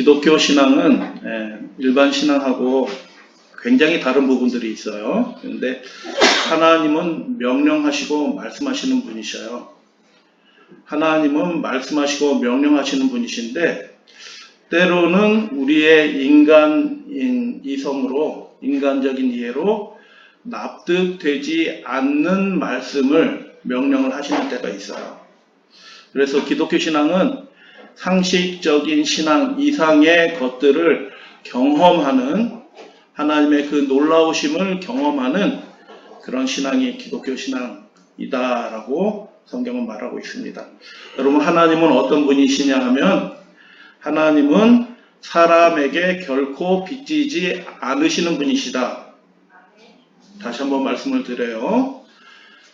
기독교 신앙은 일반 신앙하고 굉장히 다른 부분들이 있어요. 그런데 하나님은 명령하시고 말씀하시는 분이셔요. 하나님은 말씀하시고 명령하시는 분이신데 때로는 우리의 인간인 이성으로, 인간적인 이해로 납득되지 않는 말씀을 명령을 하시는 때가 있어요. 그래서 기독교 신앙은 상식적인 신앙 이상의 것들을 경험하는, 하나님의 그 놀라우심을 경험하는 그런 신앙이 기독교 신앙이다라고 성경은 말하고 있습니다. 여러분, 하나님은 어떤 분이시냐 하면 하나님은 사람에게 결코 빚지지 않으시는 분이시다. 다시 한번 말씀을 드려요.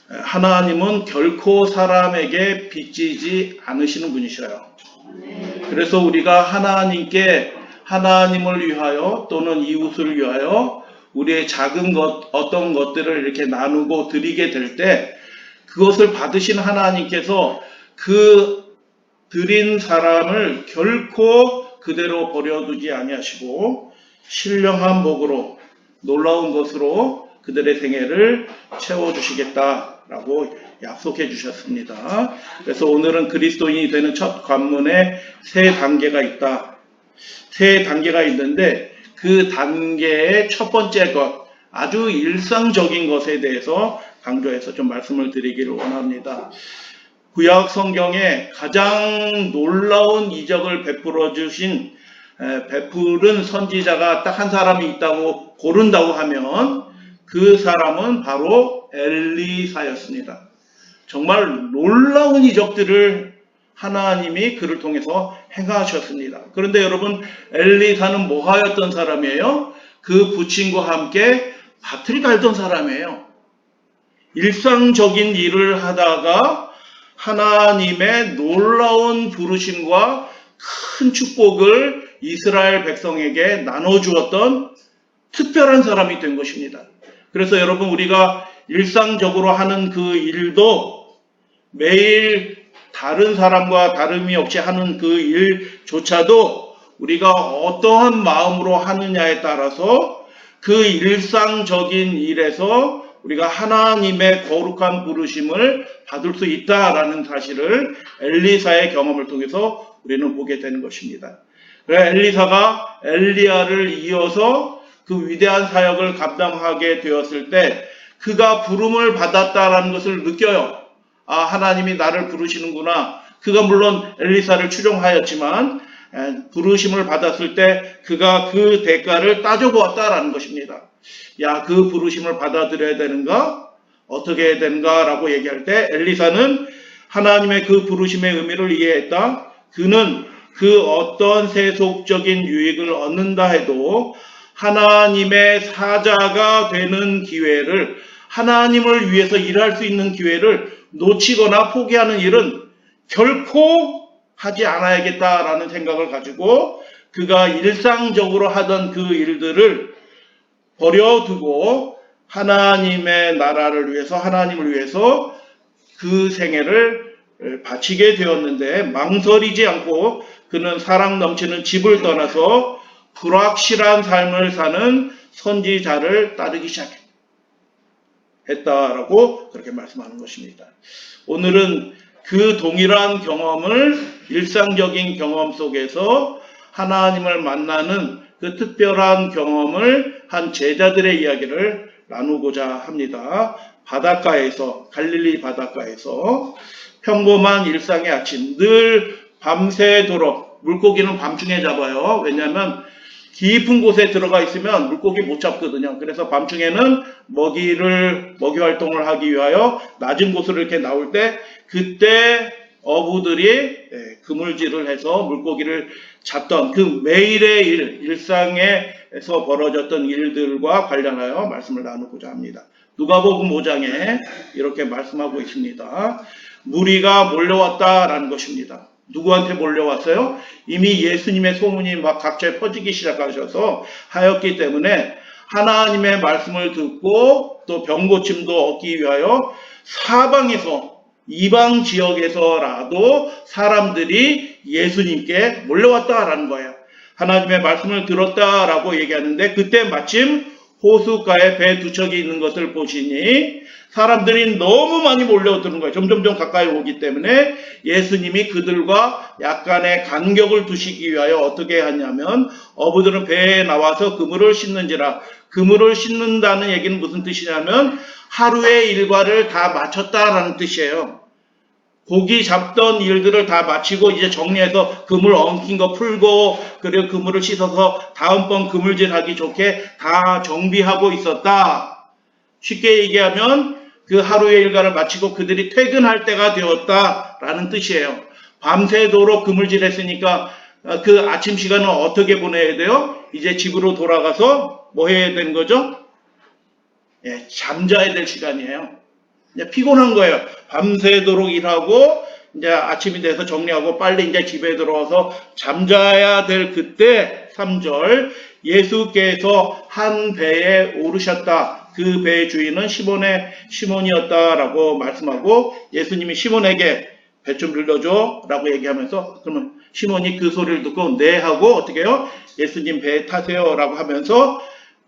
하나님은 결코 사람에게 빚지지 않으시는 분이셔요. 그래서 우리가 하나님께 하나님을 위하여 또는 이웃을 위하여 우리의 작은 것, 어떤 것들을 이렇게 나누고 드리게 될 때 그것을 받으신 하나님께서 그 드린 사람을 결코 그대로 버려두지 아니하시고 신령한 복으로 놀라운 것으로 그들의 생애를 채워주시겠다라고 약속해 주셨습니다. 그래서 오늘은 그리스도인이 되는 첫 관문에 세 단계가 있다. 세 단계가 있는데 그 단계의 첫 번째 것, 아주 일상적인 것에 대해서 강조해서 좀 말씀을 드리기를 원합니다. 구약 성경에 가장 놀라운 이적을 베푸른 선지자가 딱 한 사람이 있다고 고른다고 하면 그 사람은 바로 엘리사였습니다. 정말 놀라운 이적들을 하나님이 그를 통해서 행하셨습니다. 그런데 여러분, 엘리사는 뭐 하였던 사람이에요? 그 부친과 함께 밭을 갈던 사람이에요. 일상적인 일을 하다가 하나님의 놀라운 부르심과 큰 축복을 이스라엘 백성에게 나눠주었던 특별한 사람이 된 것입니다. 그래서 여러분, 우리가 일상적으로 하는 그 일도 매일 다른 사람과 다름이 없이 하는 그 일조차도 우리가 어떠한 마음으로 하느냐에 따라서 그 일상적인 일에서 우리가 하나님의 거룩한 부르심을 받을 수 있다라는 사실을 엘리사의 경험을 통해서 우리는 보게 되는 것입니다. 엘리사가 엘리야를 이어서 그 위대한 사역을 감당하게 되었을 때 그가 부름을 받았다라는 것을 느껴요. 아, 하나님이 나를 부르시는구나. 그가 물론 엘리사를 추종하였지만 부르심을 받았을 때 그가 그 대가를 따져보았다라는 것입니다. 야, 그 부르심을 받아들여야 되는가? 어떻게 해야 되는가? 라고 얘기할 때 엘리사는 하나님의 그 부르심의 의미를 이해했다. 그는 그 어떤 세속적인 유익을 얻는다 해도 하나님의 사자가 되는 기회를, 하나님을 위해서 일할 수 있는 기회를 놓치거나 포기하는 일은 결코 하지 않아야겠다라는 생각을 가지고 그가 일상적으로 하던 그 일들을 버려두고 하나님의 나라를 위해서, 하나님을 위해서 그 생애를 바치게 되었는데 망설이지 않고 그는 사랑 넘치는 집을 떠나서 불확실한 삶을 사는 선지자를 따르기 시작했다라고 그렇게 말씀하는 것입니다. 오늘은 그 동일한 경험을 일상적인 경험 속에서 하나님을 만나는 그 특별한 경험을 한 제자들의 이야기를 나누고자 합니다. 바닷가에서, 갈릴리 바닷가에서 평범한 일상의 아침, 늘 밤새도록, 물고기는 밤중에 잡아요. 왜냐하면 깊은 곳에 들어가 있으면 물고기 못 잡거든요. 그래서 밤중에는 먹이 활동을 하기 위하여 낮은 곳으로 이렇게 나올 때 그때 어부들이 그물질을 해서 물고기를 잡던 그 매일의 일상에서 벌어졌던 일들과 관련하여 말씀을 나누고자 합니다. 누가복음 5장에 이렇게 말씀하고 있습니다. 무리가 몰려왔다라는 것입니다. 누구한테 몰려왔어요? 이미 예수님의 소문이 막 각처에 퍼지기 시작하셔서 하였기 때문에 하나님의 말씀을 듣고 또 병고침도 얻기 위하여 사방에서, 이방 지역에서라도 사람들이 예수님께 몰려왔다라는 거예요. 하나님의 말씀을 들었다라고 얘기하는데 그때 마침 호숫가에 배 두 척이 있는 것을 보시니 사람들이 너무 많이 몰려드는 거예요. 점점점 가까이 오기 때문에 예수님이 그들과 약간의 간격을 두시기 위하여 어떻게 하냐면 어부들은 배에 나와서 그물을 싣는지라. 그물을 싣는다는 얘기는 무슨 뜻이냐면 하루의 일과를 다 마쳤다라는 뜻이에요. 고기 잡던 일들을 다 마치고 이제 정리해서 그물 엉킨 거 풀고 그리고 그물을 씻어서 다음번 그물질 하기 좋게 다 정비하고 있었다. 쉽게 얘기하면 그 하루의 일과를 마치고 그들이 퇴근할 때가 되었다라는 뜻이에요. 밤새도록 그물질 했으니까 그 아침 시간은 어떻게 보내야 돼요? 이제 집으로 돌아가서 뭐 해야 되는 거죠? 예, 잠자야 될 시간이에요. 이제 피곤한 거예요. 밤새도록 일하고 이제 아침이 돼서 정리하고 빨리 이제 집에 들어와서 잠자야 될 그때 3절 예수께서 한 배에 오르셨다. 그 배의 주인은 시몬이었다라고 말씀하고 예수님이 시몬에게 배 좀 빌려줘 라고 얘기하면서 그러면 시몬이 그 소리를 듣고 네 하고 어떻게 해요? 예수님 배에 타세요 라고 하면서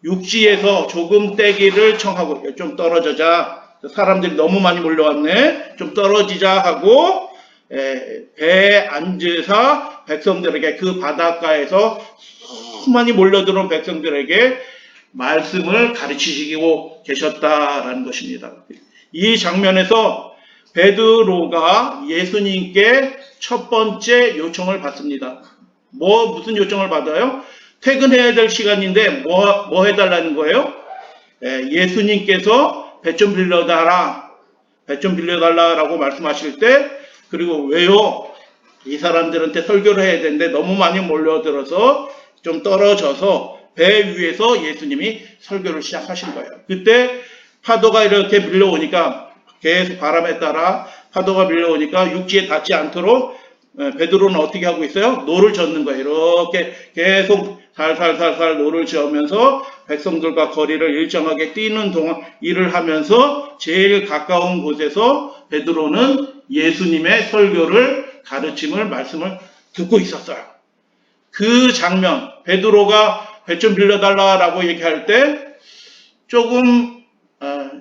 육지에서 조금 떼기를 청하고 좀 떨어져자. 사람들이 너무 많이 몰려왔네. 좀 떨어지자 하고 배에 앉으사 백성들에게 그 바닷가에서 수많이 몰려들어온 백성들에게 말씀을 가르치시고 계셨다라는 것입니다. 이 장면에서 베드로가 예수님께 첫 번째 요청을 받습니다. 무슨 요청을 받아요? 퇴근해야 될 시간인데 뭐 해달라는 거예요? 예수님께서 배 좀 빌려달라. 배 좀 빌려달라라고 말씀하실 때 그리고 왜요? 이 사람들한테 설교를 해야 되는데 너무 많이 몰려들어서 좀 떨어져서 배 위에서 예수님이 설교를 시작하신 거예요. 그때 파도가 이렇게 밀려오니까 계속 바람에 따라 파도가 밀려오니까 육지에 닿지 않도록 베드로는 어떻게 하고 있어요? 노를 젓는 거예요. 이렇게 계속 살살살살 노를 저으면서 백성들과 거리를 일정하게 뛰는 동안 일을 하면서 제일 가까운 곳에서 베드로는 예수님의 설교를 가르침을 말씀을 듣고 있었어요. 그 장면 베드로가 배 좀 빌려달라라고 얘기할 때 조금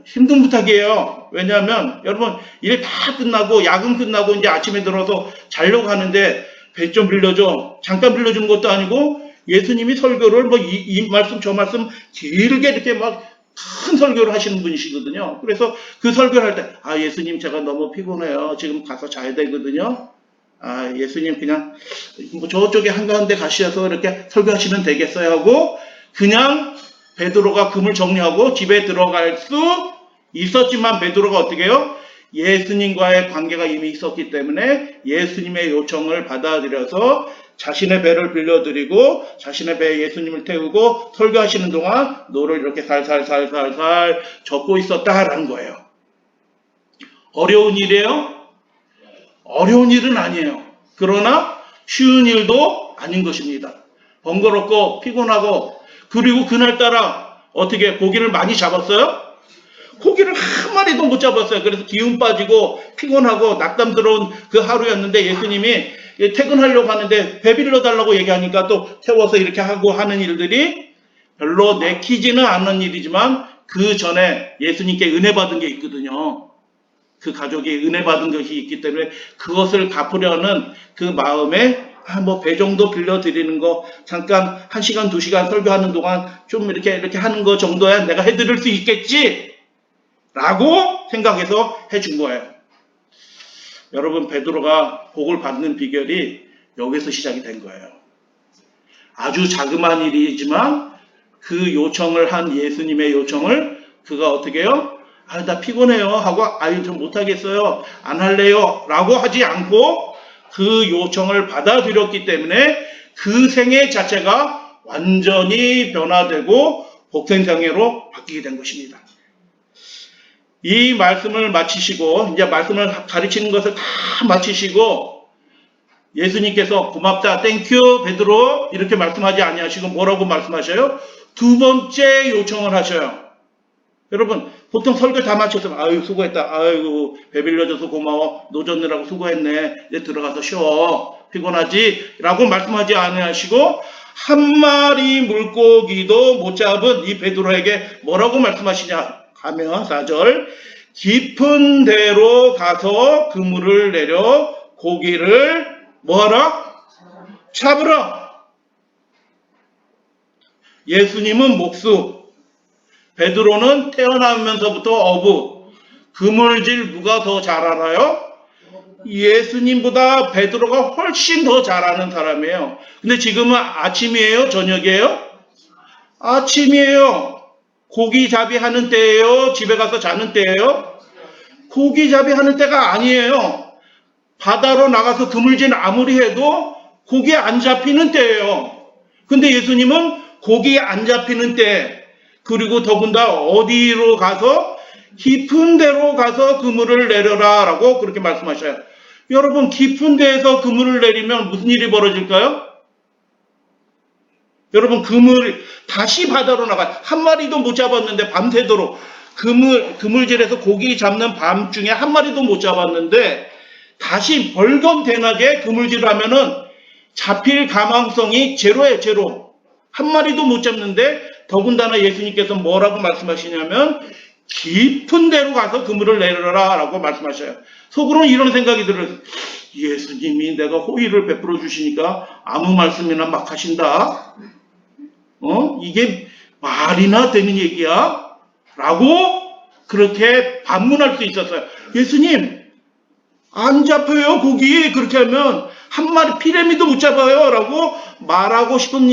힘든 부탁이에요. 왜냐하면 여러분 일 다 끝나고 야근 끝나고 이제 아침에 들어서 자려고 하는데 배 좀 빌려줘. 잠깐 빌려주는 것도 아니고 예수님이 설교를 이 말씀 저 말씀 길게 이렇게 막 큰 설교를 하시는 분이시거든요. 그래서 그 설교를 할 때 예수님 제가 너무 피곤해요. 지금 가서 자야 되거든요. 예수님 그냥 저쪽에 한가운데 가셔서 이렇게 설교하시면 되겠어요 하고 그냥 베드로가 금을 정리하고 집에 들어갈 수 있었지만 베드로가 어떻게 해요? 예수님과의 관계가 이미 있었기 때문에 예수님의 요청을 받아들여서 자신의 배를 빌려드리고 자신의 배에 예수님을 태우고 설교하시는 동안 노를 이렇게 살살살살살 젓고 있었다라는 거예요. 어려운 일이에요? 어려운 일은 아니에요. 그러나 쉬운 일도 아닌 것입니다. 번거롭고 피곤하고 그리고 그날따라 어떻게 고기를 많이 잡았어요? 고기를 한 마리도 못 잡았어요. 그래서 기운 빠지고 피곤하고 낙담스러운 그 하루였는데 예수님이 퇴근하려고 하는데 배 빌려달라고 얘기하니까 또 태워서 이렇게 하고 하는 일들이 별로 내키지는 않는 일이지만 그 전에 예수님께 은혜 받은 게 있거든요. 그 가족이 은혜 받은 것이 있기 때문에 그것을 갚으려는 그 마음에 배 정도 빌려드리는 거 잠깐 1시간 2시간 설교하는 동안 좀 이렇게 하는 거 정도야 내가 해드릴 수 있겠지 라고 생각해서 해준 거예요. 여러분 베드로가 복을 받는 비결이 여기서 시작이 된 거예요. 아주 자그마한 일이지만 그 요청을 한 예수님의 요청을 그가 어떻게 해요? 나 피곤해요 하고 좀 못하겠어요 안 할래요 라고 하지 않고 그 요청을 받아들였기 때문에 그 생애 자체가 완전히 변화되고 복생생애로 바뀌게 된 것입니다. 이 말씀을 마치시고 이제 말씀을 가르치는 것을 다 마치시고 예수님께서 고맙다 땡큐 베드로 이렇게 말씀하지 아니하시고 뭐라고 말씀하셔요? 두 번째 요청을 하셔요. 여러분 보통 설교 다 마쳐서 수고했다. 아이고 배 빌려줘서 고마워. 노젓느라고 수고했네. 이제 들어가서 쉬어. 피곤하지? 라고 말씀하지 않으시고 한 마리 물고기도 못 잡은 이 베드로에게 뭐라고 말씀하시냐 하면 4절 깊은 데로 가서 그물을 내려 고기를 뭐하라? 잡으라. 예수님은 목수, 베드로는 태어나면서부터 어부. 그물질 누가 더 잘 알아요? 예수님보다 베드로가 훨씬 더 잘하는 사람이에요. 근데 지금은 아침이에요? 저녁이에요? 아침이에요. 고기잡이 하는 때예요? 집에 가서 자는 때예요? 고기잡이 하는 때가 아니에요. 바다로 나가서 그물질 아무리 해도 고기 안 잡히는 때예요. 근데 예수님은 고기 안 잡히는 때, 그리고 더군다나 어디로 가서 깊은 데로 가서 그물을 내려라 라고 그렇게 말씀하셔요. 여러분, 깊은 데에서 그물을 내리면 무슨 일이 벌어질까요? 여러분, 그물 다시 바다로 나가요. 한 마리도 못 잡았는데 밤새도록 그물질에서 고기 잡는 밤중에 한 마리도 못 잡았는데 다시 벌건대낮에 그물질을 하면은 잡힐 가망성이 제로예요, 제로. 한 마리도 못 잡는데 더군다나 예수님께서 뭐라고 말씀하시냐면 깊은 데로 가서 그물을 내려라 라고 말씀하셔요. 속으로는 이런 생각이 들어요. 예수님이 내가 호의를 베풀어 주시니까 아무 말씀이나 막 하신다. 이게 말이나 되는 얘기야? 라고 그렇게 반문할 수 있었어요. 예수님, 안 잡혀요, 고기. 그렇게 하면 한 마리 피레미도 못 잡아요. 라고 말하고 싶은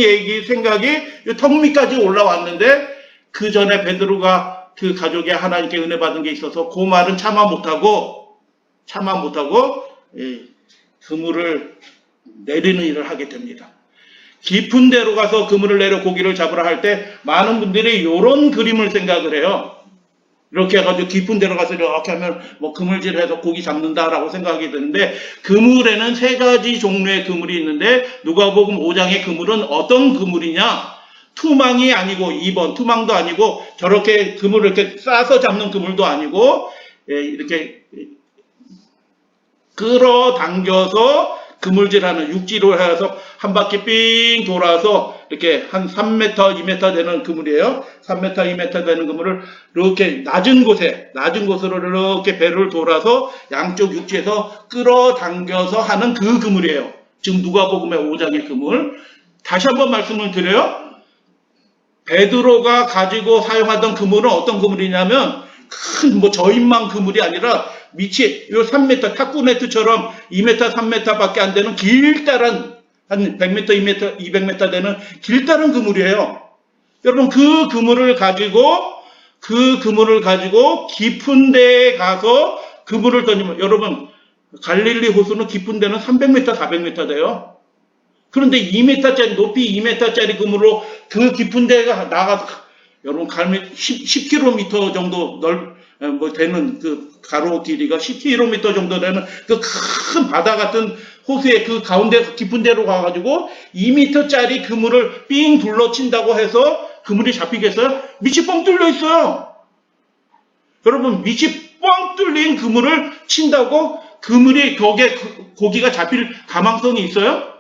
생각이 턱 밑까지 올라왔는데 그 전에 베드로가 그 가족의 하나님께 은혜 받은 게 있어서 그 말은 참아 못하고 그물을 내리는 일을 하게 됩니다. 깊은 데로 가서 그물을 내려 고기를 잡으라 할 때 많은 분들이 이런 그림을 생각을 해요. 이렇게 해가지고 깊은 데로 가서 이렇게 하면 뭐 그물질해서 고기 잡는다라고 생각이 드는데 그물에는 3가지 종류의 그물이 있는데 누가복음 5장의 그물은 어떤 그물이냐? 투망이 아니고 2번 투망도 아니고 저렇게 그물을 이렇게 싸서 잡는 그물도 아니고 이렇게 끌어당겨서 그물질하는 육지로 해서 한 바퀴 삥 돌아서 이렇게 한 3m, 2m 되는 그물이에요. 3m, 2m 되는 그물을 이렇게 낮은 곳으로 이렇게 배를 돌아서 양쪽 육지에서 끌어당겨서 하는 그 그물이에요. 지금 누가복음의 5장의 그물. 다시 한번 말씀을 드려요. 베드로가 가지고 사용하던 그물은 어떤 그물이냐면 큰 저인망 그물이 아니라 밑이 요 3m 탁구 네트처럼 2m, 3m 밖에 안 되는 길다란 한 100m, 2m, 200m 되는 길다란 그물이에요. 여러분 그 그물을 가지고 깊은 데에 가서 그물을 던지면 여러분 갈릴리 호수는 깊은 데는 300m, 400m 돼요. 그런데 2m짜리 높이 2m짜리 그물로 그 깊은 데가 나가서 여러분 가면 10km 정도 되는 그 가로 길이가 10km 정도 되는 그 큰 바다 같은 호수의 그 가운데 깊은 데로 가가지고 2m짜리 그물을 삥 둘러친다고 해서 그물이 잡히겠어요? 밑이 뻥 뚫려 있어요. 여러분 밑이 뻥 뚫린 그물을 친다고 그물이 벽에 고기가 잡힐 가망성이 있어요?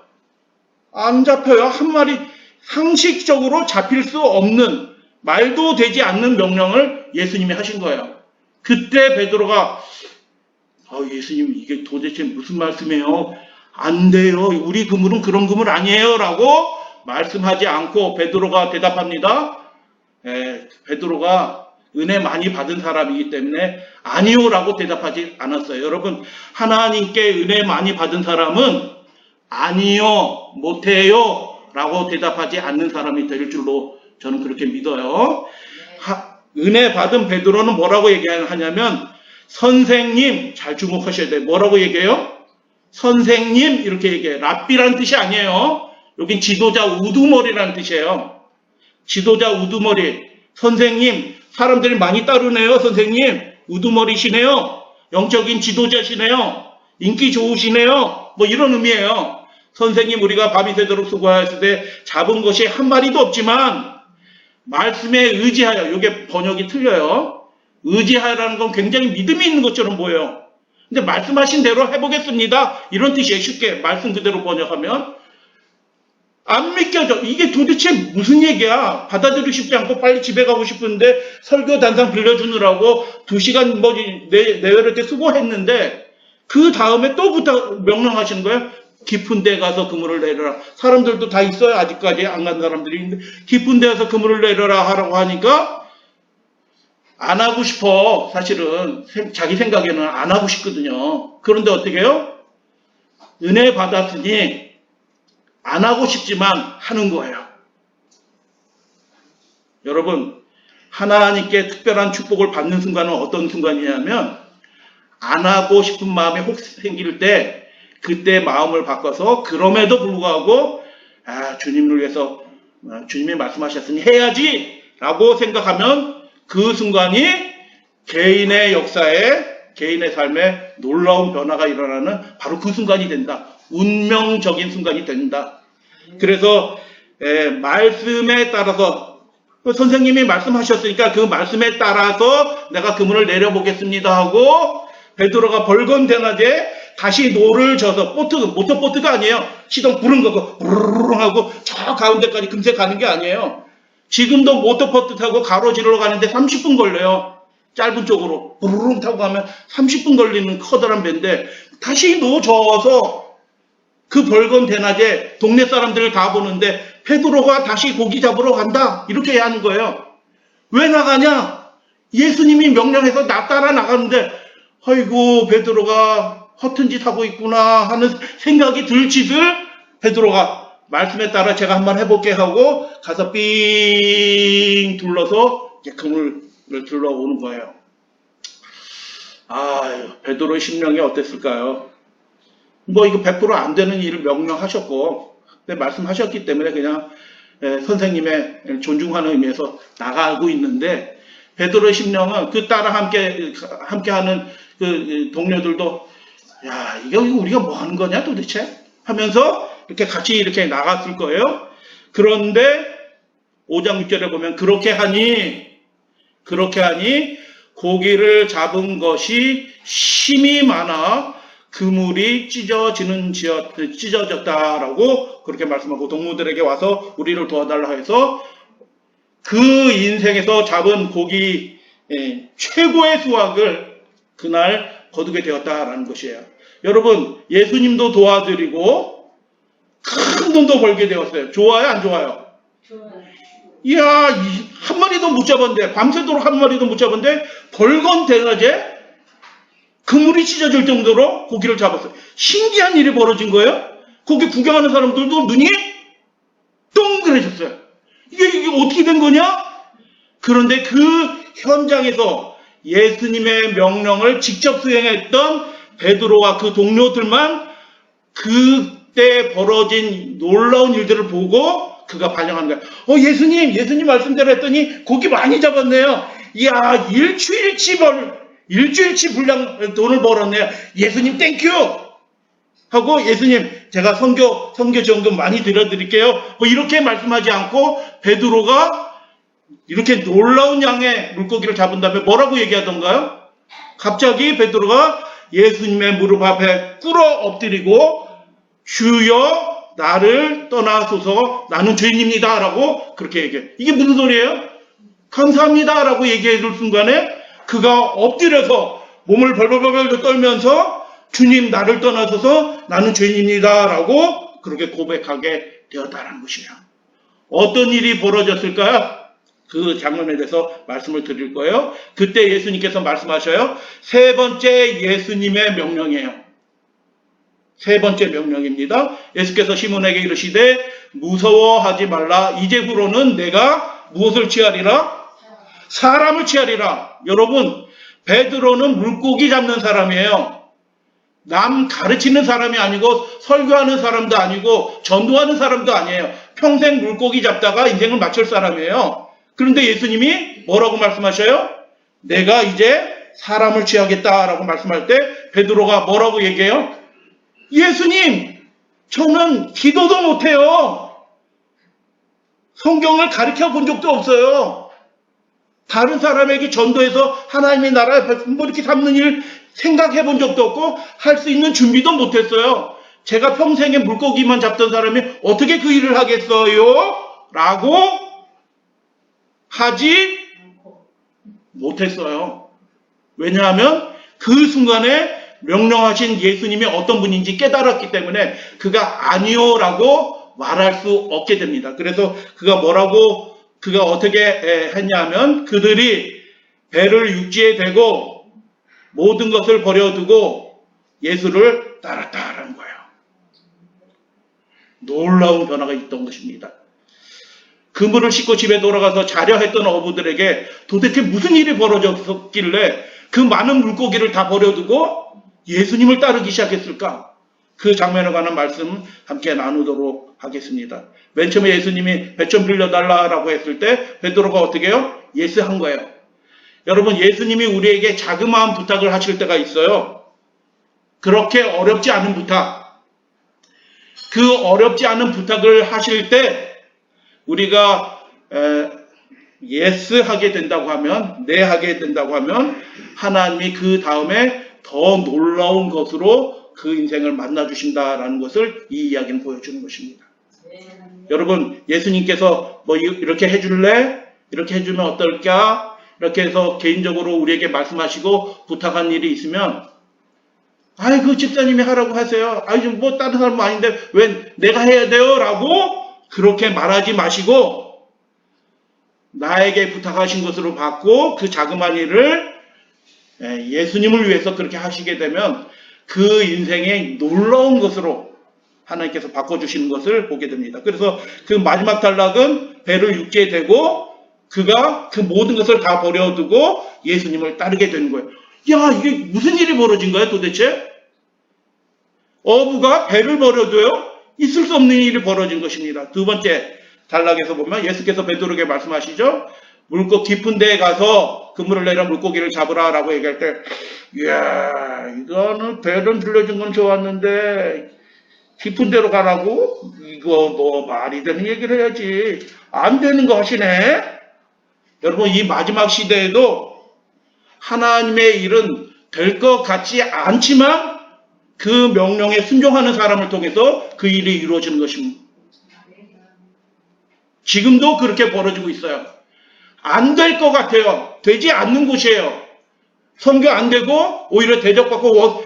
안 잡혀요. 한 마리 상식적으로 잡힐 수 없는 말도 되지 않는 명령을 예수님이 하신 거예요. 그때 베드로가 예수님 이게 도대체 무슨 말씀이에요? 안 돼요. 우리 그물은 그런 그물 아니에요. 라고 말씀하지 않고 베드로가 대답합니다. 베드로가 은혜 많이 받은 사람이기 때문에 아니요 라고 대답하지 않았어요. 여러분 하나님께 은혜 많이 받은 사람은 아니요 못해요 라고 대답하지 않는 사람이 될 줄로 저는 그렇게 믿어요. 은혜 받은 베드로는 뭐라고 얘기하냐면 선생님, 잘 주목하셔야 돼요. 뭐라고 얘기해요? 선생님 이렇게 얘기해요. 랍비라는 뜻이 아니에요. 여긴 지도자 우두머리라는 뜻이에요. 지도자 우두머리. 선생님, 사람들이 많이 따르네요. 선생님, 우두머리시네요. 영적인 지도자시네요. 인기 좋으시네요. 뭐 이런 의미예요. 선생님, 우리가 밤이 새도록 수고하였을 때 잡은 것이 한 마리도 없지만 말씀에 의지하여, 이게 번역이 틀려요. 의지하라는 건 굉장히 믿음이 있는 것처럼 보여요. 근데 말씀하신 대로 해보겠습니다. 이런 뜻이에요. 쉽게 말씀 그대로 번역하면. 안 믿겨져. 이게 도대체 무슨 얘기야? 받아들이고 싶지 않고 빨리 집에 가고 싶은데 설교 단상 빌려주느라고 2시간 내외로 이렇게 수고했는데 그 다음에 또 명령하시는 거예요. 깊은 데 가서 그물을 내려라. 사람들도 다 있어요. 아직까지 안 간 사람들이 있는데 깊은 데 가서 그물을 내려라 하라고 하니까 안 하고 싶어. 사실은 자기 생각에는 안 하고 싶거든요. 그런데 어떻게 해요? 은혜 받았으니 안 하고 싶지만 하는 거예요. 여러분, 하나님께 특별한 축복을 받는 순간은 어떤 순간이냐면 안 하고 싶은 마음이 혹 생길 때 그때 마음을 바꿔서 그럼에도 불구하고 주님을 위해서 주님이 말씀하셨으니 해야지 라고 생각하면 그 순간이 개인의 역사에 개인의 삶에 놀라운 변화가 일어나는 바로 그 순간이 된다. 운명적인 순간이 된다. 그래서 말씀에 따라서 선생님이 말씀하셨으니까 그 말씀에 따라서 내가 그물을 내려보겠습니다 하고 베드로가 벌건대낮에 다시 노를 져서 모터보트가 아니에요. 시동 부른 거고 부르릉 하고 저 가운데까지 금세 가는 게 아니에요. 지금도 모터보트 타고 가로지르러 가는데 30분 걸려요. 짧은 쪽으로 부르릉 타고 가면 30분 걸리는 커다란 배인데 다시 노 저어서 그 벌건 대낮에 동네 사람들을 다 보는데 베드로가 다시 고기 잡으러 간다 이렇게 해야 하는 거예요. 왜 나가냐? 예수님이 명령해서 나 따라 나가는데 아이고 베드로가 허튼 짓 하고 있구나 하는 생각이 들 짓을 베드로가 말씀에 따라 제가 한번 해볼게 하고 가서 삥 둘러서 그물을 들러오는 거예요. 베드로의 심령이 어땠을까요? 뭐 이거 100% 안 되는 일을 명령하셨고 말씀하셨기 때문에 그냥 선생님의 존중하는 의미에서 나가고 있는데 베드로의 심령은 그 따라 함께하는 그 동료들도 야 이거 우리가 뭐 하는 거냐 도대체 하면서 이렇게 같이 이렇게 나갔을 거예요. 그런데 5장 6절에 보면 그렇게 하니 고기를 잡은 것이 힘이 많아 그물이 찢어졌다라고 그렇게 말씀하고 동무들에게 와서 우리를 도와달라 해서 그 인생에서 잡은 고기 최고의 수확을 그날 거두게 되었다라는 것이에요. 여러분 예수님도 도와드리고 큰 돈도 벌게 되었어요. 좋아요 안 좋아요? 좋아요. 이야 한 마리도 못 잡았는데 밤새도록 한 마리도 못 잡았는데 벌건 대낮에 그물이 찢어질 정도로 고기를 잡았어요. 신기한 일이 벌어진 거예요. 거기 구경하는 사람들도 눈이 동그래졌어요. 이게 어떻게 된 거냐? 그런데 그 현장에서 예수님의 명령을 직접 수행했던 베드로와 그 동료들만 그때 벌어진 놀라운 일들을 보고 그가 반영한 거예요. 예수님 말씀대로 했더니 고기 많이 잡았네요. 이야 일주일치 분량 돈을 벌었네요. 예수님 땡큐 하고 예수님 제가 선교 지원금 많이 드려드릴게요. 뭐 이렇게 말씀하지 않고 베드로가 이렇게 놀라운 양의 물고기를 잡은 다음에 뭐라고 얘기하던가요? 갑자기 베드로가 예수님의 무릎 앞에 꿇어 엎드리고 주여 나를 떠나소서 나는 죄인입니다 라고 그렇게 얘기해요. 이게 무슨 소리예요? 감사합니다 라고 얘기해 줄 순간에 그가 엎드려서 몸을 벌벌벌 떨면서 주님 나를 떠나소서 나는 죄인입니다 라고 그렇게 고백하게 되었다는 것이에요. 어떤 일이 벌어졌을까요? 그 장면에 대해서 말씀을 드릴 거예요. 그때 예수님께서 말씀하셔요. 세 번째 예수님의 명령이에요. 세 번째 명령입니다. 예수께서 시몬에게 이르시되 무서워하지 말라. 이제후로는 내가 무엇을 취하리라? 사람을 취하리라. 여러분 베드로는 물고기 잡는 사람이에요. 남 가르치는 사람이 아니고 설교하는 사람도 아니고 전도하는 사람도 아니에요. 평생 물고기 잡다가 인생을 마칠 사람이에요. 그런데 예수님이 뭐라고 말씀하셔요? 내가 이제 사람을 취하겠다라고 말씀할 때 베드로가 뭐라고 얘기해요? 예수님 저는 기도도 못해요. 성경을 가르쳐 본 적도 없어요. 다른 사람에게 전도해서 하나님의 나라에 뭐 이렇게 삼는 일 생각해 본 적도 없고 할 수 있는 준비도 못했어요. 제가 평생에 물고기만 잡던 사람이 어떻게 그 일을 하겠어요? 라고 하지 못했어요. 왜냐하면 그 순간에 명령하신 예수님이 어떤 분인지 깨달았기 때문에 그가 아니요라고 말할 수 없게 됩니다. 그래서 그가 어떻게 했냐면 그들이 배를 육지에 대고 모든 것을 버려두고 예수를 따랐다라는 거예요. 놀라운 변화가 있던 것입니다. 그물을 싣고 집에 돌아가서 자려 했던 어부들에게 도대체 무슨 일이 벌어졌길래 그 많은 물고기를 다 버려두고 예수님을 따르기 시작했을까? 그 장면에 관한 말씀 함께 나누도록 하겠습니다. 맨 처음에 예수님이 배 좀 빌려달라고 했을 때 베드로가 어떻게 해요? 예스한 거예요. 여러분, 예수님이 우리에게 자그마한 부탁을 하실 때가 있어요. 그렇게 어렵지 않은 부탁. 그 어렵지 않은 부탁을 하실 때 우리가 예스 하게 된다고 하면, 네 하게 된다고 하면 하나님이 그 다음에 더 놀라운 것으로 그 인생을 만나주신다라는 것을 이 이야기는 보여주는 것입니다. 여러분, 예수님께서 뭐 이렇게 해줄래? 이렇게 해주면 어떨까? 이렇게 해서 개인적으로 우리에게 말씀하시고 부탁한 일이 있으면 그 집사님이 하라고 하세요. 뭐 다른 사람 아닌데 왜 내가 해야 돼요? 라고 그렇게 말하지 마시고 나에게 부탁하신 것으로 받고 그 자그마한 일을 예수님을 위해서 그렇게 하시게 되면 그 인생의 놀라운 것으로 하나님께서 바꿔주시는 것을 보게 됩니다. 그래서 그 마지막 단락은 배를 육지에 대고 그가 그 모든 것을 다 버려두고 예수님을 따르게 되는 거예요. 야, 이게 무슨 일이 벌어진 거야 도대체? 어부가 배를 버려도요? 있을 수 없는 일이 벌어진 것입니다. 두 번째 단락에서 보면 예수께서 베드로에게 말씀하시죠. 물고 깊은 데에 가서 그물을 내려 물고기를 잡으라 라고 얘기할 때 이야, 이거는 배는 빌려준 건 좋았는데 깊은 데로 가라고? 이거 뭐 말이 되는 얘기를 해야지. 안 되는 거 하시네. 여러분, 이 마지막 시대에도 하나님의 일은 될 것 같지 않지만 그 명령에 순종하는 사람을 통해서 그 일이 이루어지는 것입니다. 지금도 그렇게 벌어지고 있어요. 안 될 것 같아요. 되지 않는 곳이에요. 선교 안 되고 오히려 대적받고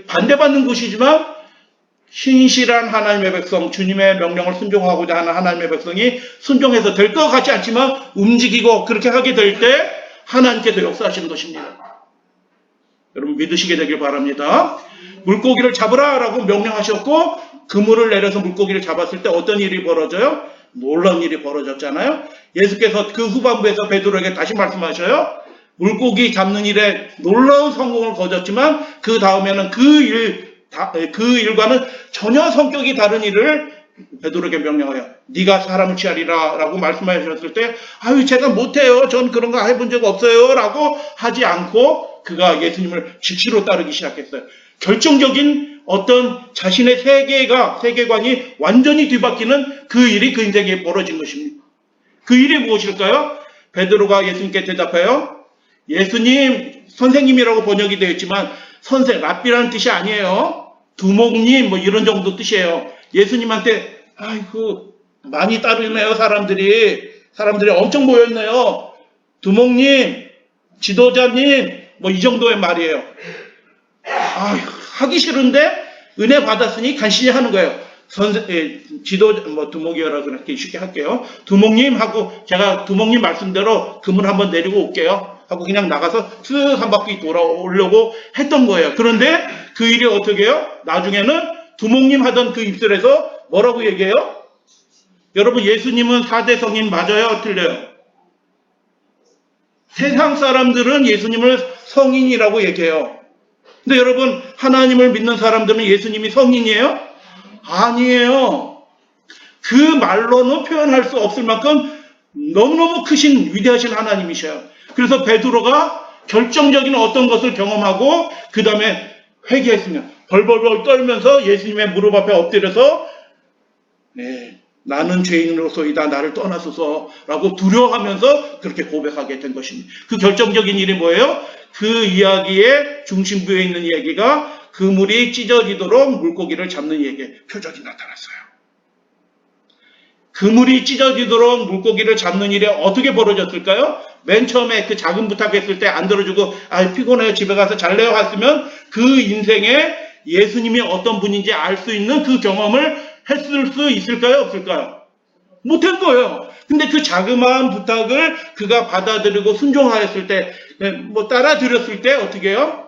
반대받는 곳이지만 신실한 하나님의 백성, 주님의 명령을 순종하고자 하는 하나님의 백성이 순종해서 될 것 같지 않지만 움직이고 그렇게 하게 될 때 하나님께서 역사하시는 것입니다. 여러분 믿으시게 되길 바랍니다. 물고기를 잡으라 라고 명령하셨고 그물을 내려서 물고기를 잡았을 때 어떤 일이 벌어져요? 놀라운 일이 벌어졌잖아요. 예수께서 그 후반부에서 베드로에게 다시 말씀하셔요. 물고기 잡는 일에 놀라운 성공을 거뒀지만 그 다음에는 그 일과는 전혀 성격이 다른 일을 베드로에게 명령하여 네가 사람을 취하리라 라고 말씀하셨을 때 제가 못해요. 전 그런 거 해본 적 없어요. 라고 하지 않고 그가 예수님을 즉시로 따르기 시작했어요. 결정적인 어떤 자신의 세계관이 완전히 뒤바뀌는 그 일이 그 인생에 벌어진 것입니다. 그 일이 무엇일까요? 베드로가 예수님께 대답해요. 예수님, 선생님이라고 번역이 되어 있지만 랍비라는 뜻이 아니에요. 두목님 뭐 이런 정도 뜻이에요. 예수님한테 많이 따르네요. 사람들이 엄청 모였네요. 두목님, 지도자님 뭐 이 정도의 말이에요. 하기 싫은데 은혜 받았으니 간신히 하는 거예요. 두목이라고 그렇게 쉽게 할게요. 두목님 하고 제가 두목님 말씀대로 그물 한번 내리고 올게요. 하고 그냥 나가서 쓱 한 바퀴 돌아오려고 했던 거예요. 그런데 그 일이 어떻게 해요? 나중에는 두목님 하던 그 입술에서 뭐라고 얘기해요? 여러분, 예수님은 4대 성인 맞아요? 틀려요? 세상 사람들은 예수님을 성인이라고 얘기해요. 근데 여러분, 하나님을 믿는 사람들은 예수님이 성인이에요? 아니에요. 그 말로는 표현할 수 없을 만큼 너무너무 크신 위대하신 하나님이셔요. 그래서 베드로가 결정적인 어떤 것을 경험하고 그 다음에 회개했으면 벌벌벌 떨면서 예수님의 무릎 앞에 엎드려서 나는 죄인으로서이다 나를 떠나소서라고 두려워하면서 그렇게 고백하게 된 것입니다. 그 결정적인 일이 뭐예요? 그 이야기의 중심부에 있는 이야기가 그물이 찢어지도록 물고기를 잡는 이에게 표적이 나타났어요. 그물이 찢어지도록 물고기를 잡는 일이 어떻게 벌어졌을까요? 맨 처음에 그 작은 부탁했을 때 안 들어주고 피곤해요 집에 가서 잘래요 했으면 그 인생에 예수님이 어떤 분인지 알 수 있는 그 경험을 했을 수 있을까요? 없을까요? 못할 거예요. 근데 그 자그마한 부탁을 그가 받아들이고 순종하였을 때, 따라들였을 때 어떻게 해요?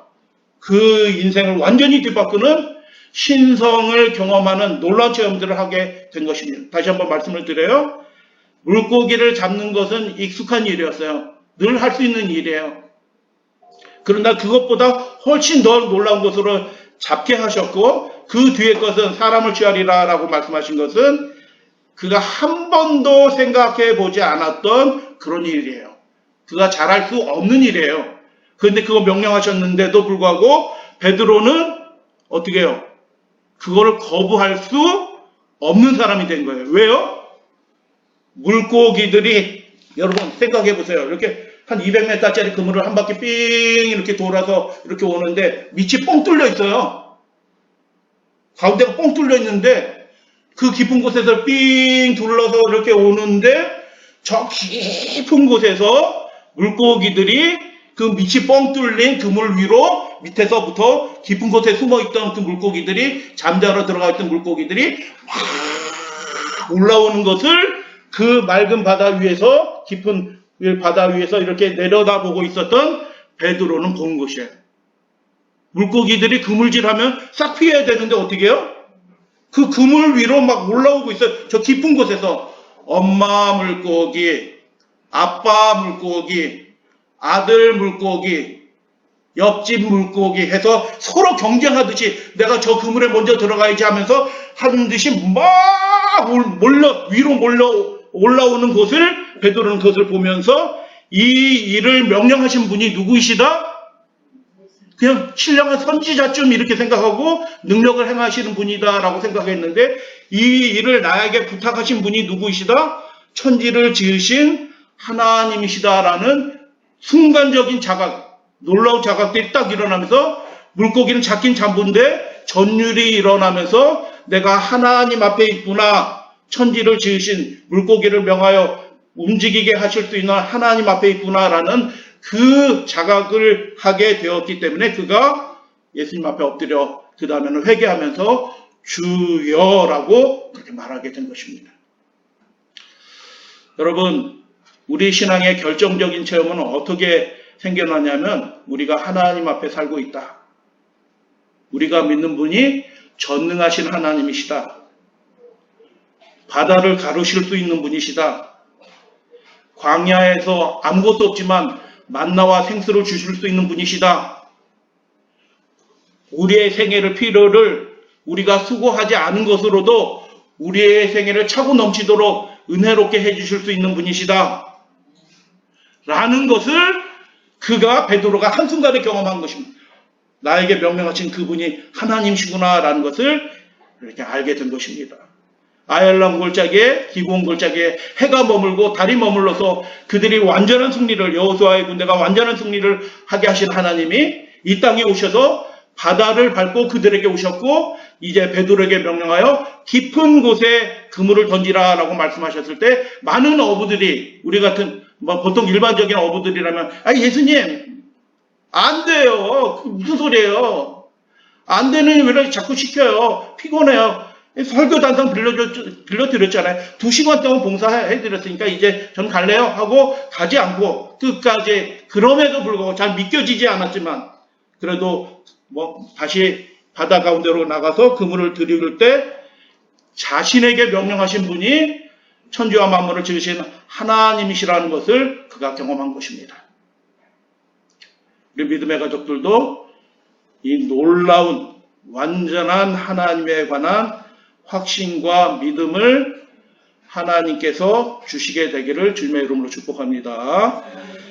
그 인생을 완전히 뒤바꾸는 신성을 경험하는 놀라운 체험들을 하게 된 것입니다. 다시 한번 말씀을 드려요. 물고기를 잡는 것은 익숙한 일이었어요. 늘 할 수 있는 일이에요. 그러나 그것보다 훨씬 더 놀라운 것으로 잡게 하셨고 그 뒤에 것은 사람을 취하리라 라고 말씀하신 것은 그가 한 번도 생각해 보지 않았던 그런 일이에요. 그가 잘할 수 없는 일이에요. 그런데 그거 명령하셨는데도 불구하고 베드로는 어떻게 해요? 그거를 거부할 수 없는 사람이 된 거예요. 왜요? 물고기들이 여러분 생각해 보세요. 이렇게 한 200m짜리 그물을 한 바퀴 삥 이렇게 돌아서 이렇게 오는데 밑이 뻥 뚫려 있어요. 가운데가 뻥 뚫려 있는데 그 깊은 곳에서 삥 둘러서 이렇게 오는데 저 깊은 곳에서 물고기들이 그 밑이 뻥 뚫린 그물 위로 밑에서부터 깊은 곳에 숨어있던 그 물고기들이 잠자러 들어가 있던 물고기들이 막 올라오는 것을 그 맑은 바다 위에서 깊은 바다 위에서 이렇게 내려다보고 있었던 베드로는 본 것이에요. 물고기들이 그물질하면 싹 피해야 되는데 어떻게 해요? 그 그물 위로 막 올라오고 있어요. 저 깊은 곳에서 엄마 물고기, 아빠 물고기, 아들 물고기, 옆집 물고기 해서 서로 경쟁하듯이 내가 저 그물에 먼저 들어가야지 하면서 하는 듯이 막 위로 몰려 올라오는 것을 베드로는 그것을 보면서 이 일을 명령하신 분이 누구이시다? 그냥 신령한 선지자쯤 이렇게 생각하고 능력을 행하시는 분이다라고 생각했는데 이 일을 나에게 부탁하신 분이 누구이시다? 천지를 지으신 하나님이시다라는 순간적인 자각, 놀라운 자각들이 딱 일어나면서 물고기는 잡긴 잡은데 전율이 일어나면서 내가 하나님 앞에 있구나. 천지를 지으신 물고기를 명하여 움직이게 하실 수 있는 하나님 앞에 있구나라는 그 자각을 하게 되었기 때문에 그가 예수님 앞에 엎드려 그 다음에는 회개하면서 주여라고 그렇게 말하게 된 것입니다. 여러분, 우리 신앙의 결정적인 체험은 어떻게 생겨나냐면 우리가 하나님 앞에 살고 있다. 우리가 믿는 분이 전능하신 하나님이시다. 바다를 가르실 수 있는 분이시다. 광야에서 아무것도 없지만 만나와 생수를 주실 수 있는 분이시다. 우리의 생애를 필요를 우리가 수고하지 않은 것으로도 우리의 생애를 차고 넘치도록 은혜롭게 해주실 수 있는 분이시다. 라는 것을 그가 베드로가 한순간에 경험한 것입니다. 나에게 명령하신 그분이 하나님이시구나 라는 것을 이렇게 알게 된 것입니다. 아얄람 골짜기에 기브온 골짜기에 해가 머물고 달이 머물러서 그들이 완전한 승리를 여호수아의 군대가 완전한 승리를 하게 하신 하나님이 이 땅에 오셔서 바다를 밟고 그들에게 오셨고 이제 베드로에게 명령하여 깊은 곳에 그물을 던지라라고 말씀하셨을 때 많은 어부들이 우리 같은 보통 일반적인 어부들이라면 예수님 안 돼요. 무슨 소리예요. 안 되는 왜 이렇게 자꾸 시켜요. 피곤해요. 설교 단상 빌려드렸잖아요. 2시간 동안 봉사해드렸으니까 이제 전 갈래요 하고 가지 않고 끝까지 그럼에도 불구하고 잘 믿겨지지 않았지만 그래도 다시 바다 가운데로 나가서 그물을 들이울 때 자신에게 명령하신 분이 천지와 만물을 지으신 하나님이시라는 것을 그가 경험한 것입니다. 우리 믿음의 가족들도 이 놀라운 완전한 하나님에 관한 확신과 믿음을 하나님께서 주시게 되기를 주님의 이름으로 축복합니다.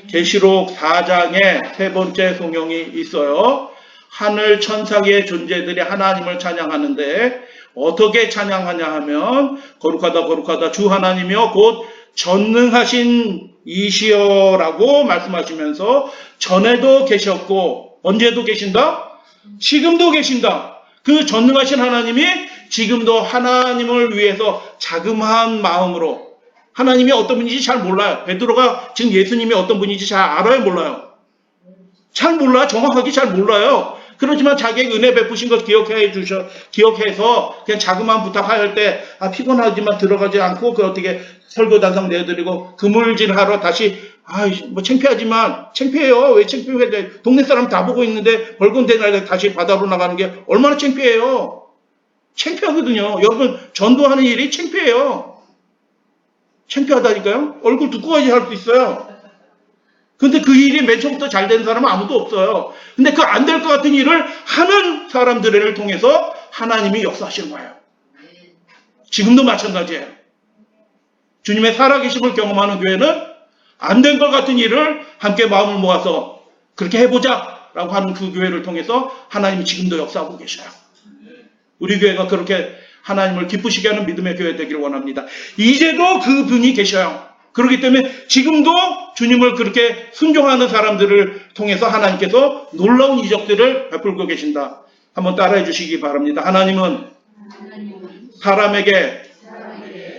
계시록 4장에 세 번째 성경이 있어요. 하늘 천사의 존재들이 하나님을 찬양하는데 어떻게 찬양하냐 하면 거룩하다 거룩하다 주 하나님이여 곧 전능하신 이시여라고 말씀하시면서 전에도 계셨고 언제도 계신다? 지금도 계신다. 그 전능하신 하나님이 지금도 하나님을 위해서 자그마한 마음으로, 하나님이 어떤 분인지 잘 몰라요. 베드로가 지금 예수님이 어떤 분인지 잘 알아요, 몰라요? 잘 몰라요. 정확하게 잘 몰라요. 그렇지만 자기에게 은혜 베푸신 것 기억해서 그냥 자그마한 부탁할 때, 피곤하지만 들어가지 않고, 그 어떻게 설교 단상 내드리고, 그물질하러 다시, 뭐 창피하지만, 창피해요. 왜 창피해야 돼? 동네 사람 다 보고 있는데, 벌금 대날 다시 바다로 나가는 게 얼마나 창피해요. 창피하거든요. 여러분, 전도하는 일이 창피해요. 창피하다니까요? 얼굴 두꺼워야지 할 수 있어요. 근데 그 일이 맨 처음부터 잘 되는 사람은 아무도 없어요. 근데 그 안 될 것 같은 일을 하는 사람들을 통해서 하나님이 역사하시는 거예요. 지금도 마찬가지예요. 주님의 살아계심을 경험하는 교회는 안 된 것 같은 일을 함께 마음을 모아서 그렇게 해보자 라고 하는 그 교회를 통해서 하나님이 지금도 역사하고 계셔요. 우리 교회가 그렇게 하나님을 기쁘시게 하는 믿음의 교회 되기를 원합니다. 이제도 그 분이 계셔요. 그렇기 때문에 지금도 주님을 그렇게 순종하는 사람들을 통해서 하나님께서 놀라운 이적들을 베풀고 계신다. 한번 따라해 주시기 바랍니다. 하나님은 사람에게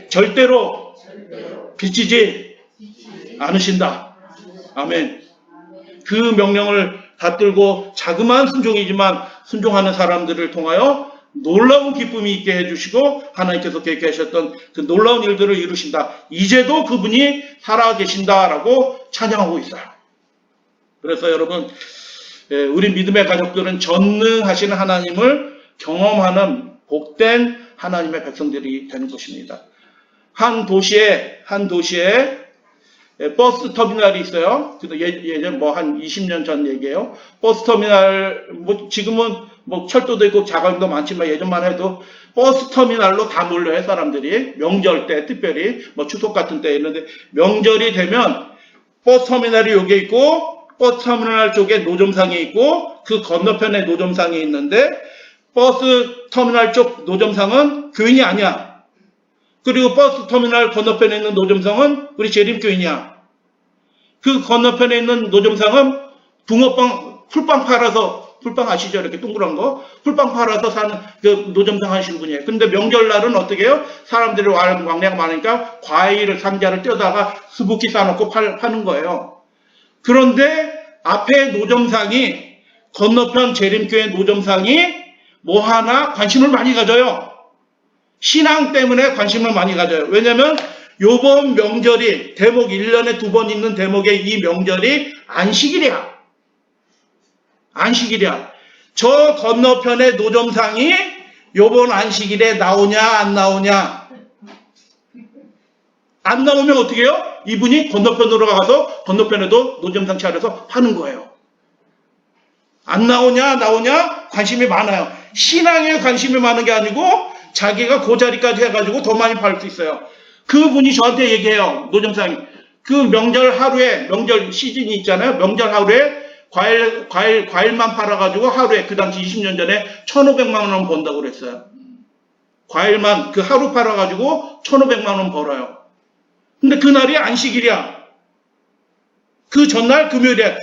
절대로 비치지 않으신다. 아멘. 그 명령을 받들고 자그마한 순종이지만 순종하는 사람들을 통하여 놀라운 기쁨이 있게 해주시고 하나님께서 계획하셨던 그 놀라운 일들을 이루신다. 이제도 그분이 살아계신다라고 찬양하고 있어요. 그래서 여러분, 우리 믿음의 가족들은 전능하신 하나님을 경험하는 복된 하나님의 백성들이 되는 것입니다. 한 도시에 버스 터미널이 있어요. 예전 한 20년 전 얘기예요. 버스 터미널, 지금은 철도도 있고 자가용도 많지만 예전만 해도 버스 터미널로 다 몰려요, 사람들이. 명절 때, 특별히, 추석 같은 때 있는데, 명절이 되면 버스 터미널이 여기 있고, 버스 터미널 쪽에 노점상이 있고, 그 건너편에 노점상이 있는데, 버스 터미널 쪽 노점상은 교인이 아니야. 그리고 버스 터미널 건너편에 있는 노점상은 우리 재림교인이야. 그 건너편에 있는 노점상은 붕어빵, 풀빵 팔아서, 풀빵 아시죠? 이렇게 동그란 거? 풀빵 팔아서 사는 그 노점상 하시는 분이에요. 근데 명절날은 어떻게 해요? 사람들이 왕래가 많으니까 과일 상자를 떼다가 수북히 싸놓고 파는 거예요. 그런데 앞에 노점상이, 건너편 재림교회 노점상이 뭐 하나 관심을 많이 가져요. 신앙 때문에 관심을 많이 가져요. 왜냐면 요번 명절이, 대목 1년에 2번 있는 대목의 이 명절이 안식일이야. 안식일이야. 저 건너편의 노점상이 요번 안식일에 나오냐 안 나오냐. 안 나오면 어떻게 해요? 이분이 건너편으로 가서 건너편에도 노점상 차려서 파는 거예요. 안 나오냐 나오냐 관심이 많아요. 신앙에 관심이 많은 게 아니고 자기가 그 자리까지 해가지고 더 많이 팔 수 있어요. 그분이 저한테 얘기해요. 노점상이. 그 명절 하루에, 명절 시즌이 있잖아요. 명절 하루에 과일만 팔아가지고 하루에, 그 당시 20년 전에 1,500만 원 번다고 그랬어요. 과일만 그 하루 팔아가지고 1,500만 원 벌어요. 근데 그날이 안식일이야. 그 전날 금요일이야.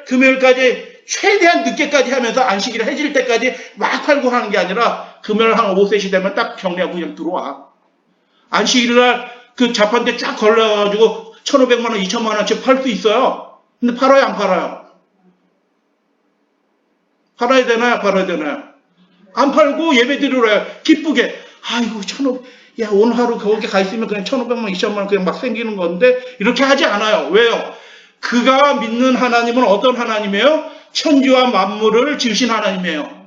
금요일까지 최대한 늦게까지 하면서 안식일 해질 때까지 막 팔고 하는 게 아니라 금요일 한 오후 3시 되면 딱 정리하고 그냥 들어와. 안식일날 그 자판대 쫙 걸려가지고 1,500만 원, 2,000만 원씩 팔 수 있어요. 근데 팔아요, 안 팔아요? 팔아야 되나요? 팔아야 되나요? 안 팔고 예배 드리러 와요. 기쁘게. 아이고, 야, 오늘 하루 거기 가 있으면 그냥 1,500만 원, 2,000만 원 그냥 막 생기는 건데, 이렇게 하지 않아요. 왜요? 그가 믿는 하나님은 어떤 하나님이에요? 천지와 만물을 지으신 하나님이에요.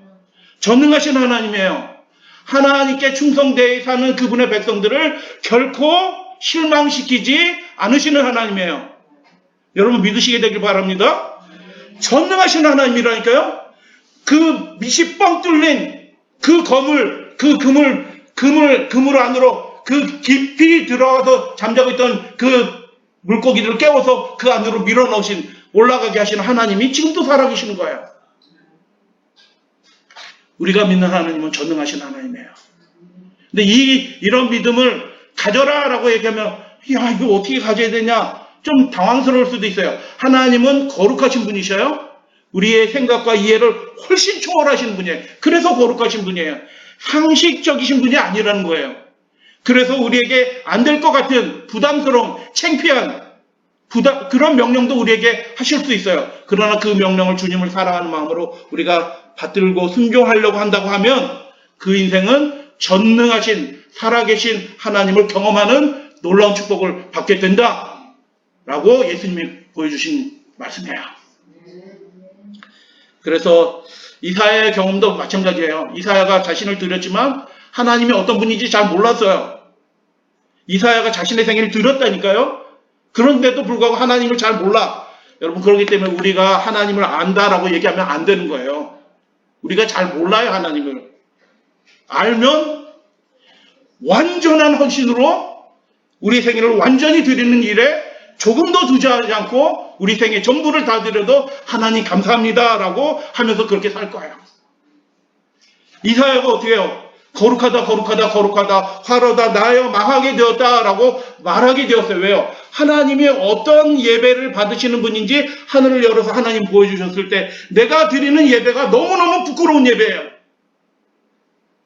전능하신 하나님이에요. 하나님께 충성되어 사는 그분의 백성들을 결코 실망시키지 않으시는 하나님이에요. 여러분 믿으시게 되길 바랍니다. 전능하신 하나님이라니까요. 그 밑이 뻥 뚫린 그 그물 안으로 그 깊이 들어가서 잠자고 있던 그 물고기들을 깨워서 그 안으로 밀어넣으신, 올라가게 하시는 하나님이 지금도 살아계시는 거예요. 우리가 믿는 하나님은 전능하신 하나님이에요. 근데 이런 믿음을 가져라라고 얘기하면, 야, 이거 어떻게 가져야 되냐? 좀 당황스러울 수도 있어요. 하나님은 거룩하신 분이셔요. 우리의 생각과 이해를 훨씬 초월하신 분이에요. 그래서 거룩하신 분이에요. 상식적이신 분이 아니라는 거예요. 그래서 우리에게 안 될 것 같은 부담스러운, 창피한 그런 명령도 우리에게 하실 수 있어요. 그러나 그 명령을 주님을 사랑하는 마음으로 우리가 받들고 순종하려고 한다고 하면 그 인생은 전능하신 살아계신 하나님을 경험하는 놀라운 축복을 받게 된다라고 예수님이 보여주신 말씀이에요. 그래서 이사야의 경험도 마찬가지예요. 이사야가 자신을 드렸지만 하나님이 어떤 분인지 잘 몰랐어요. 이사야가 자신의 생애를 드렸다니까요. 그런데도 불구하고 하나님을 잘 몰라. 여러분, 그렇기 때문에 우리가 하나님을 안다라고 얘기하면 안 되는 거예요. 우리가 잘 몰라요, 하나님을. 알면 완전한 헌신으로 우리 생애를 완전히 드리는 일에 조금도 두저하지 않고 우리 생애 전부를 다 드려도 하나님 감사합니다라고 하면서 그렇게 살 거예요. 이사야가 어떻게 해요? 거룩하다 거룩하다 거룩하다 화로다 나여 망하게 되었다라고 말하게 되었어요. 왜요? 하나님이 어떤 예배를 받으시는 분인지 하늘을 열어서 하나님 보여주셨을 때 내가 드리는 예배가 너무너무 부끄러운 예배예요.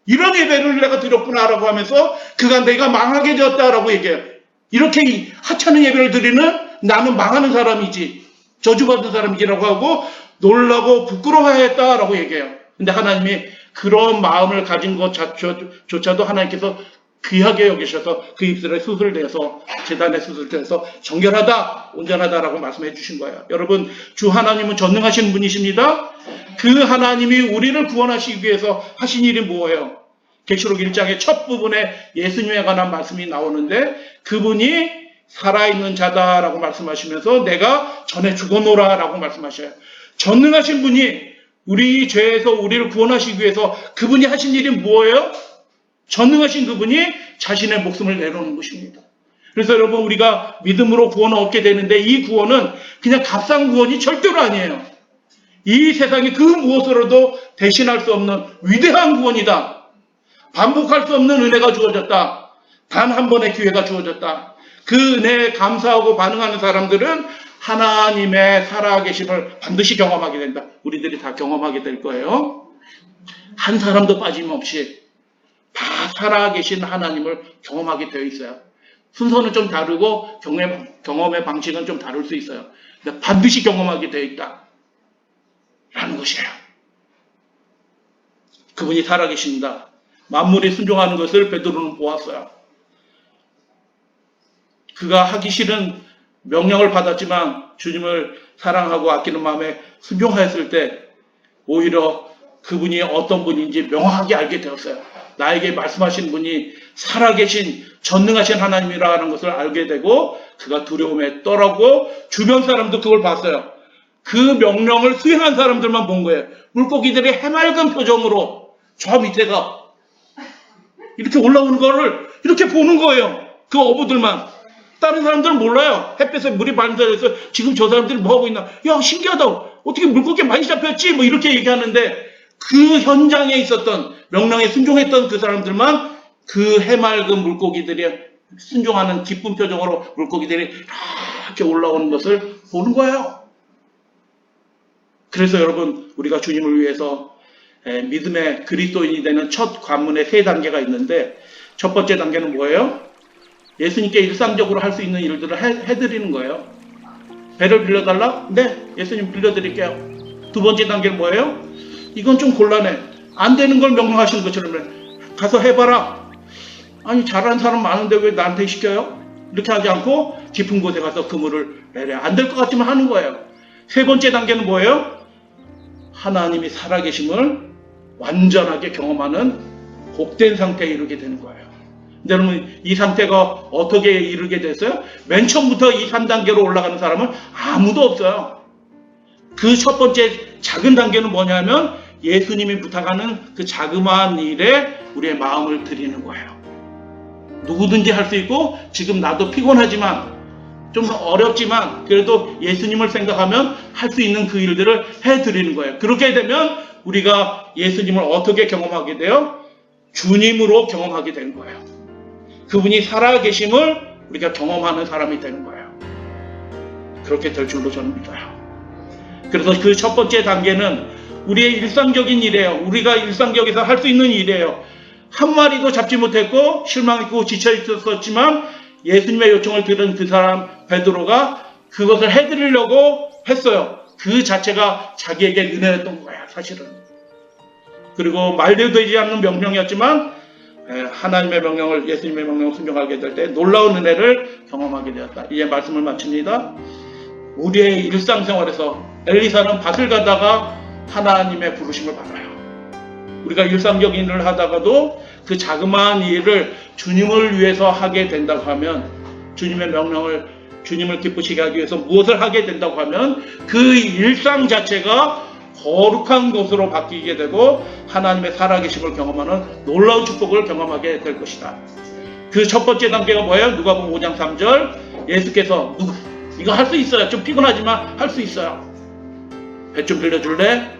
이런 예배를 내가 드렸구나라고 하면서 그가 내가 망하게 되었다라고 얘기해요. 이렇게 하찮은 예배를 드리는 나는 망하는 사람이지 저주받은 사람이라고 하고 놀라고 부끄러워했다라고 얘기해요. 근데 하나님이 그런 마음을 가진 것조차도 하나님께서 귀하게 여기셔서 그 입술에 수술을 대서 제단에 수술을 대서 정결하다 온전하다라고 말씀해 주신 거예요. 여러분, 주 하나님은 전능하신 분이십니다. 그 하나님이 우리를 구원하시기 위해서 하신 일이 뭐예요? 계시록 1장의 첫 부분에 예수님에 관한 말씀이 나오는데 그분이 살아있는 자다라고 말씀하시면서 내가 전에 죽어노라라고 말씀하셔요. 전능하신 분이 우리 죄에서 우리를 구원하시기 위해서 그분이 하신 일이 뭐예요? 전능하신 그분이 자신의 목숨을 내놓는 것입니다. 그래서 여러분, 우리가 믿음으로 구원을 얻게 되는데 이 구원은 그냥 값싼 구원이 절대로 아니에요. 이 세상에 그 무엇으로도 대신할 수 없는 위대한 구원이다. 반복할 수 없는 은혜가 주어졌다. 단 한 번의 기회가 주어졌다. 그 은혜에 감사하고 반응하는 사람들은 하나님의 살아계심을 반드시 경험하게 된다. 우리들이 다 경험하게 될 거예요. 한 사람도 빠짐없이 다 살아계신 하나님을 경험하게 되어 있어요. 순서는 좀 다르고 경험의 방식은 좀 다를 수 있어요. 근데 반드시 경험하게 되어 있다. 라는 것이에요. 그분이 살아계십니다. 만물이 순종하는 것을 베드로는 보았어요. 그가 하기 싫은 명령을 받았지만 주님을 사랑하고 아끼는 마음에 순종하였을 때 오히려 그분이 어떤 분인지 명확하게 알게 되었어요. 나에게 말씀하신 분이 살아계신 전능하신 하나님이라는 것을 알게 되고 그가 두려움에 떨었고 주변 사람도 그걸 봤어요. 그 명령을 수행한 사람들만 본 거예요. 물고기들이 해맑은 표정으로 저 밑에가 이렇게 올라오는 거를 이렇게 보는 거예요. 그 어부들만. 다른 사람들은 몰라요. 햇볕에 물이 반사해서 지금 저 사람들이 뭐하고 있나. 야, 신기하다. 어떻게 물고기 많이 잡혔지? 뭐 이렇게 얘기하는데 그 현장에 있었던 명령에 순종했던 그 사람들만 그 해맑은 물고기들이 순종하는 기쁜 표정으로 물고기들이 이렇게 올라오는 것을 보는 거예요. 그래서 여러분, 우리가 주님을 위해서 믿음의 그리스도인이 되는 첫 관문에 3단계가 있는데 첫 번째 단계는 뭐예요? 예수님께 일상적으로 할 수 있는 일들을 해드리는 거예요. 배를 빌려달라? 네, 예수님 빌려드릴게요. 두 번째 단계는 뭐예요? 이건 좀 곤란해. 안 되는 걸 명령하시는 것처럼 가서 해봐라. 아니, 잘하는 사람 많은데 왜 나한테 시켜요? 이렇게 하지 않고 깊은 곳에 가서 그물을 내려. 안 될 것 같지만 하는 거예요. 세 번째 단계는 뭐예요? 하나님이 살아계심을 완전하게 경험하는 복된 상태에 이르게 되는 거예요. 근데 여러분, 이 상태가 어떻게 이르게 됐어요? 맨 처음부터 이 3단계로 올라가는 사람은 아무도 없어요. 그 첫 번째 작은 단계는 뭐냐면 예수님이 부탁하는 그 자그마한 일에 우리의 마음을 드리는 거예요. 누구든지 할 수 있고 지금 나도 피곤하지만 좀 어렵지만 그래도 예수님을 생각하면 할 수 있는 그 일들을 해드리는 거예요. 그렇게 되면 우리가 예수님을 어떻게 경험하게 돼요? 주님으로 경험하게 되는 거예요. 그분이 살아계심을 우리가 경험하는 사람이 되는 거예요. 그렇게 될 줄로 저는 믿어요. 그래서 그 첫 번째 단계는 우리의 일상적인 일이에요. 우리가 일상적에서 할 수 있는 일이에요. 한 마리도 잡지 못했고 실망했고 지쳐 있었지만 예수님의 요청을 들은 그 사람 베드로가 그것을 해드리려고 했어요. 그 자체가 자기에게 은혜였던 거야, 사실은. 그리고 말도 되지 않는 명령이었지만 하나님의 명령을, 예수님의 명령을 순종하게 될 때 놀라운 은혜를 경험하게 되었다. 이제 말씀을 마칩니다. 우리의 일상생활에서 엘리사는 밭을 가다가 하나님의 부르심을 받아요. 우리가 일상적인 일을 하다가도 그 자그마한 일을 주님을 위해서 하게 된다고 하면, 주님의 명령을, 주님을 기쁘시게 하기 위해서 무엇을 하게 된다고 하면 그 일상 자체가 거룩한 것으로 바뀌게 되고 하나님의 살아계심을 경험하는 놀라운 축복을 경험하게 될 것이다. 그 첫 번째 단계가 뭐예요? 누가복음 5장 3절 예수께서 이거 할 수 있어요. 좀 피곤하지만 할 수 있어요. 배 좀 빌려줄래?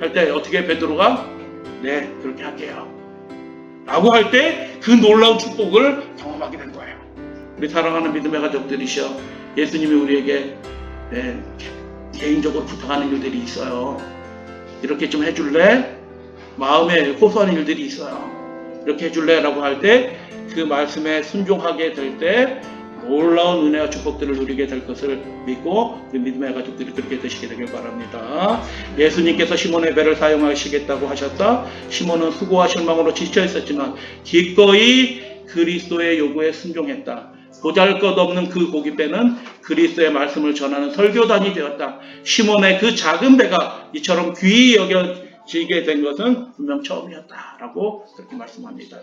할 때 어떻게 베드로가 네, 그렇게 할게요 라고 할 때 그 놀라운 축복을 경험하게 된 거예요. 우리 사랑하는 믿음의 가족들이시여, 예수님이 우리에게 개인적으로 부탁하는 일들이 있어요. 이렇게 좀 해줄래? 마음에 호소하는 일들이 있어요. 이렇게 해줄래? 라고 할 때 그 말씀에 순종하게 될 때 놀라운 은혜와 축복들을 누리게 될 것을 믿고 우리 믿음의 가족들이 그렇게 되시게 되길 바랍니다. 예수님께서 시몬의 배를 사용하시겠다고 하셨다. 시몬은 수고와 실망으로 지쳐 있었지만 기꺼이 그리스도의 요구에 순종했다. 보잘것없는 그 고깃배는 그리스도의 말씀을 전하는 설교단이 되었다. 시몬의 그 작은 배가 이처럼 귀히 여겨지게 된 것은 분명 처음이었다 라고 그렇게 말씀합니다.